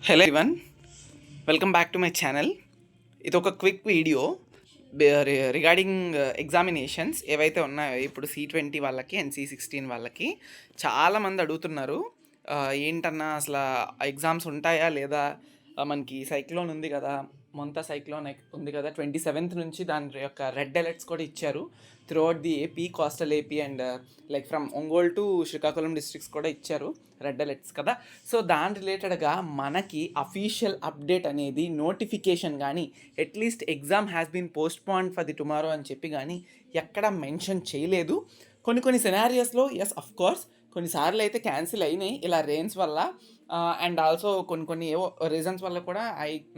Hello everyone, welcome back to my channel. ఇది ఒక quick video regarding examinations ఏవైతే ఉన్నాయో ఇప్పుడు C20 వాళ్ళకి అండ్ C16 వాళ్ళకి చాలామంది అడుగుతున్నారు. ఏంటన్నా అసలు ఎగ్జామ్స్ ఉంటాయా లేదా, మనకి సైక్లోన్ ఉంది కదా, మొంతా సైక్లోన్ ఉంది కదా, 27th నుంచి దాని యొక్క రెడ్ అలర్ట్స్ కూడా ఇచ్చారు throughout the AP, coastal AP and like from Ongole to Srikakulam districts కూడా ఇచ్చారు రెడ్ అలర్ట్స్ కదా. సో దాని రిలేటెడ్గా మనకి అఫీషియల్ అప్డేట్ అనేది నోటిఫికేషన్ కానీ at least exam has been postponed for the tomorrow అని చెప్పి కానీ ఎక్కడ మెన్షన్ చేయలేదు. కొన్ని సినారియోస్లో ఎస్ అఫ్ కోర్స్ కొన్నిసార్లు అయితే క్యాన్సిల్ అయినాయి ఇలా రెయిన్స్ వల్ల, అండ్ ఆల్సో కొన్ని ఏవో రీజన్స్ వల్ల కూడా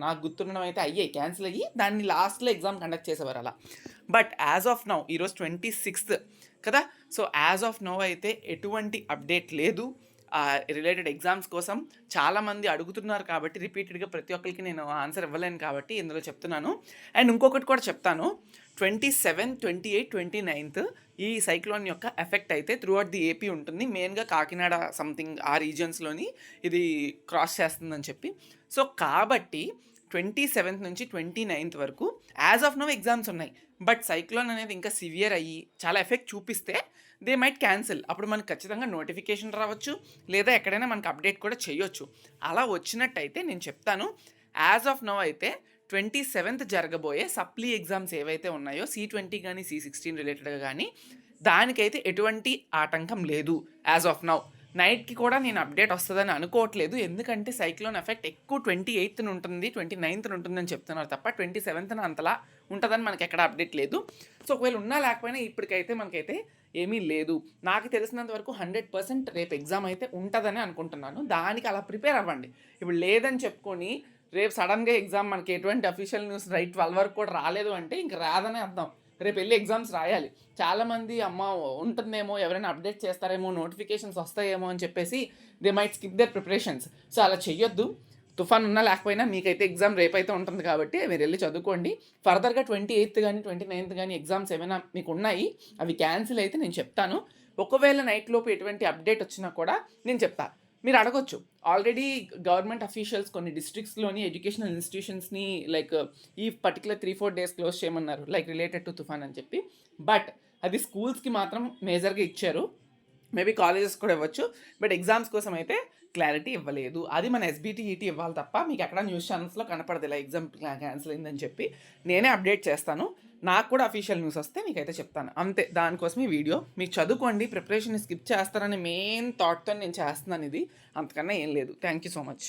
నాకు గుర్తుండడం అయితే అయ్యాయి, క్యాన్సిల్ అయ్యి దాన్ని లాస్ట్లో ఎగ్జామ్ కండక్ట్ చేసేవారు అలా. బట్ యాజ్ ఆఫ్ నౌ ఈరోజు 26th కదా, సో యాజ్ ఆఫ్ నౌ అయితే ఎటువంటి అప్డేట్ లేదు రిలేటెడ్ ఎగ్జామ్స్ కోసం. చాలామంది అడుగుతున్నారు కాబట్టి రిపీటెడ్గా ప్రతి ఒక్కరికి నేను ఆన్సర్ ఇవ్వలేను కాబట్టి ఇందులో చెప్తున్నాను. అండ్ ఇంకొకటి కూడా చెప్తాను, 27, 28, 29 ఈ సైక్లోన్ యొక్క ఎఫెక్ట్ అయితే త్రూఅవుట్ ది ఏపీ ఉంటుంది. మెయిన్గా కాకినాడ సంథింగ్ ఆ రీజియన్స్లోని ఇది క్రాస్ చేస్తుందని చెప్పి. సో కాబట్టి 27th నుంచి 29th వరకు యాజ్ ఆఫ్ నో ఎగ్జామ్స్ ఉన్నాయి. బట్ సైక్లోన్ అనేది ఇంకా సివియర్ అయ్యి చాలా ఎఫెక్ట్ చూపిస్తే దే మైట్ క్యాన్సిల్. అప్పుడు మనకు ఖచ్చితంగా నోటిఫికేషన్ రావచ్చు, లేదా ఎక్కడైనా మనకు అప్డేట్ కూడా చేయొచ్చు. అలా వచ్చినట్టయితే నేను చెప్తాను. యాజ్ ఆఫ్ నో అయితే 27th జరగబోయే సప్లీ ఎగ్జామ్స్ ఏవైతే ఉన్నాయో C20 కానీ C16 రిలేటెడ్గా కానీ దానికైతే ఎటువంటి ఆటంకం లేదు యాజ్ ఆఫ్ నౌ. నైట్కి కూడా నేను అప్డేట్ వస్తుందని అనుకోవట్లేదు, ఎందుకంటే సైక్లోన్ ఎఫెక్ట్ ఎక్కువ 28th ఉంటుంది, 29th ఉంటుందని చెప్తున్నారు తప్ప 27th అంతలా ఉంటుందని మనకి ఎక్కడ అప్డేట్ లేదు. సో ఒకవేళ ఉన్నా లేకపోయినా ఇప్పటికైతే మనకైతే ఏమీ లేదు. నాకు తెలిసినంత వరకు 100% రేపు ఎగ్జామ్ అయితే ఉంటుందని అనుకుంటున్నాను. దానికి అలా ప్రిపేర్ అవ్వండి. ఇప్పుడు లేదని చెప్పుకొని రేపు సడన్గా ఎగ్జామ్ మనకి ఎటువంటి అఫీషియల్ న్యూస్ 12 వరకు కూడా రాలేదు అంటే ఇంక రాదనే అర్థం. రేపు వెళ్ళి ఎగ్జామ్స్ రాయాలి. చాలామంది అమ్మ ఉంటుందేమో, ఎవరైనా అప్డేట్ చేస్తారేమో, నోటిఫికేషన్స్ వస్తాయేమో అని చెప్పేసి they might skip their preparations. So అలా చెయ్యొద్దు. తుఫాన్ ఉన్నా లేకపోయినా మీకైతే ఎగ్జామ్ రేపైతే ఉంటుంది కాబట్టి మీరు వెళ్ళి చదువుకోండి. ఫర్దర్గా 28th కానీ 29th కానీ ఎగ్జామ్స్ ఏమైనా మీకు ఉన్నాయి, అవి క్యాన్సిల్ అయితే నేను చెప్తాను. ఒకవేళ నైట్ లోపు ఎటువంటి అప్డేట్ వచ్చినా కూడా నేను చెప్తాను, మీరు అడగొచ్చు. ఆల్రెడీ గవర్నమెంట్ అఫీషియల్స్ కొన్ని డిస్ట్రిక్ట్స్లోని ఎడ్యుకేషనల్ ఇన్స్టిట్యూషన్స్ని లైక్ ఈ పర్టికులర్ 3-4 days క్లోజ్ చేయమన్నారు, లైక్ రిలేటెడ్ టు తుఫాన్ అని చెప్పి. బట్ అది స్కూల్స్కి మాత్రం మేజర్గా ఇచ్చారు, మేబీ కాలేజెస్ కూడా ఇవ్వచ్చు. బట్ ఎగ్జామ్స్ కోసం అయితే క్లారిటీ ఇవ్వలేదు. అది మన SBT ఇవ్వాలి తప్ప మీకు ఎక్కడ న్యూస్ ఛానల్స్లో కనపడదు ఇలా ఎగ్జామ్ క్యాన్సిల్ అయిందని చెప్పి. నేనే అప్డేట్ చేస్తాను, నాకు కూడా అఫీషియల్ న్యూస్ వస్తే మీకైతే చెప్తాను అంతే. దానికోసం ఈ వీడియో. మీరు చదువుకోండి, ప్రిపరేషన్ స్కిప్ చేస్తారని మెయిన్ థాట్తో నేను చేస్తున్నాను ఇది, అంతకన్నా ఏం లేదు. Thank you so much.